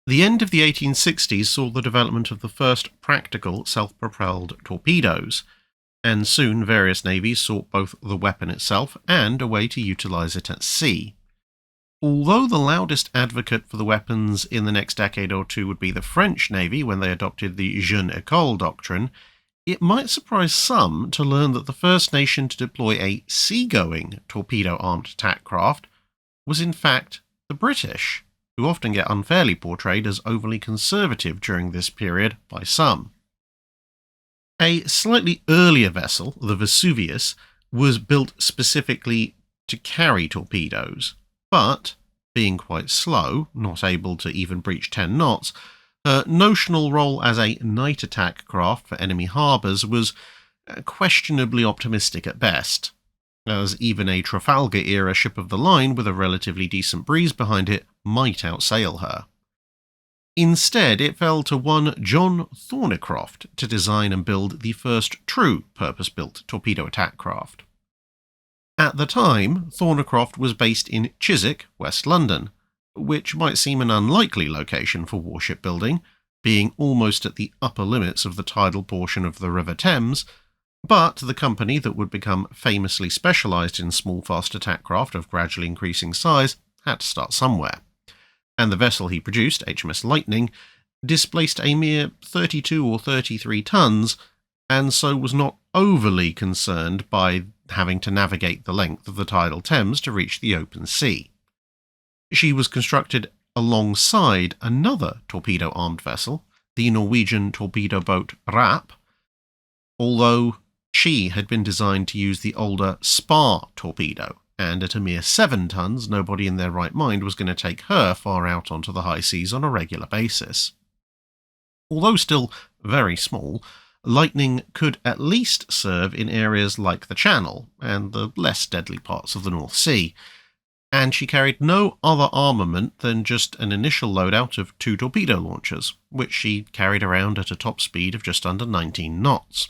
The end of the 1860s saw the development of the first practical self-propelled torpedoes, and soon various navies sought both the weapon itself and a way to utilise it at sea. Although the loudest advocate for the weapons in the next decade or two would be the French Navy when they adopted the Jeune École doctrine, it might surprise some to learn that the first nation to deploy a seagoing torpedo-armed attack craft was in fact the British, who often get unfairly portrayed as overly conservative during this period by some. A slightly earlier vessel, the Vesuvius, was built specifically to carry torpedoes, but, being quite slow, not able to even breach 10 knots, her notional role as a night attack craft for enemy harbours was questionably optimistic at best, as even a Trafalgar-era ship of the line with a relatively decent breeze behind it might outsail her. Instead, it fell to one John Thornycroft to design and build the first true purpose-built torpedo attack craft. At the time, Thornycroft was based in Chiswick, West London, which might seem an unlikely location for warship building, being almost at the upper limits of the tidal portion of the River Thames, but the company that would become famously specialised in small fast attack craft of gradually increasing size had to start somewhere, and the vessel he produced, HMS Lightning, displaced a mere 32 or 33 tons, and so was not overly concerned by having to navigate the length of the tidal Thames to reach the open sea. She was constructed alongside another torpedo-armed vessel, the Norwegian torpedo boat Rap, although she had been designed to use the older Spar torpedo, and at a mere 7 tons, nobody in their right mind was going to take her far out onto the high seas on a regular basis. Although still very small, Lightning could at least serve in areas like the Channel and the less deadly parts of the North Sea, and she carried no other armament than just an initial loadout of 2 torpedo launchers, which she carried around at a top speed of just under 19 knots.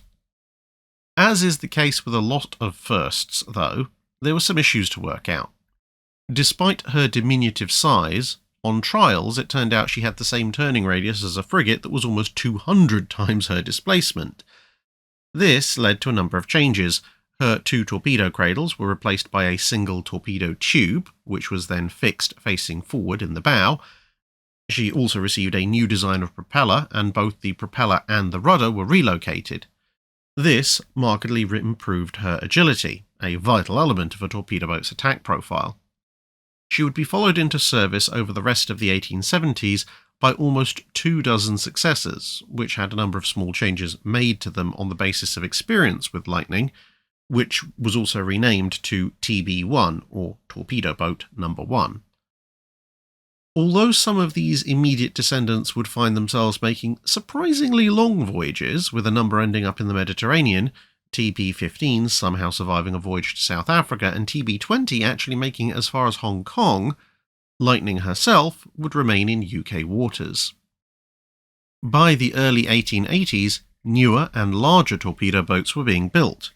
As is the case with a lot of firsts, though, there were some issues to work out. Despite her diminutive size, on trials it turned out she had the same turning radius as a frigate that was almost 200 times her displacement. This led to a number of changes. Her 2 torpedo cradles were replaced by a single torpedo tube, which was then fixed facing forward in the bow. She also received a new design of propeller, and both the propeller and the rudder were relocated. This markedly improved her agility, a vital element of a torpedo boat's attack profile. She would be followed into service over the rest of the 1870s by almost 2 dozen successors, which had a number of small changes made to them on the basis of experience with Lightning, which was also renamed to TB1, or Torpedo Boat Number 1. Although some of these immediate descendants would find themselves making surprisingly long voyages, with a number ending up in the Mediterranean, TB-15 somehow surviving a voyage to South Africa, and TB-20 actually making it as far as Hong Kong, Lightning herself would remain in UK waters. By the early 1880s, newer and larger torpedo boats were being built.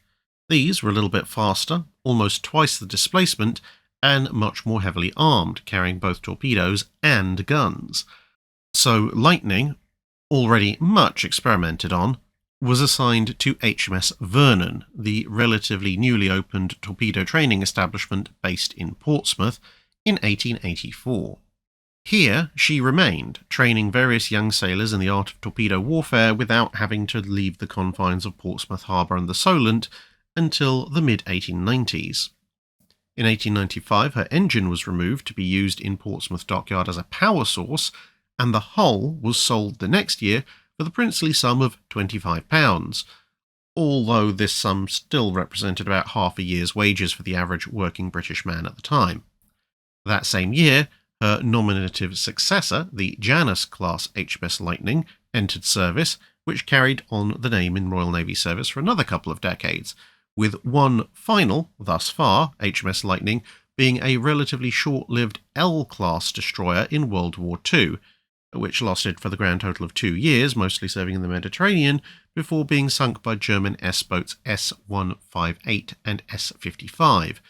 These were a little bit faster, almost twice the displacement, and much more heavily armed, carrying both torpedoes and guns. So Lightning, already much experimented on, was assigned to HMS Vernon, the relatively newly opened torpedo training establishment based in Portsmouth, in 1884. Here she remained, training various young sailors in the art of torpedo warfare without having to leave the confines of Portsmouth Harbour and the Solent until the mid-1890s. In 1895, her engine was removed to be used in Portsmouth Dockyard as a power source, and the hull was sold the next year for the princely sum of £25, although this sum still represented about half a year's wages for the average working British man at the time. That same year, her nominative successor, the Janus-class HMS Lightning, entered service, which carried on the name in Royal Navy service for another couple of decades, with one final, thus far, HMS Lightning being a relatively short-lived L-class destroyer in World War II, which lasted for the grand total of 2 years, mostly serving in the Mediterranean, before being sunk by German S-boats S-158 and S-55,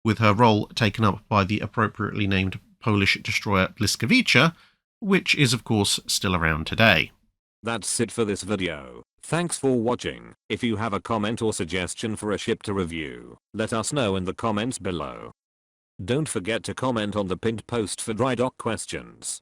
with her role taken up by the appropriately named Polish destroyer Błyskawica, which is of course still around today. That's it for this video. Thanks for watching. If you have a comment or suggestion for a ship to review, let us know in the comments below. Don't forget to comment on the pinned post for dry dock questions.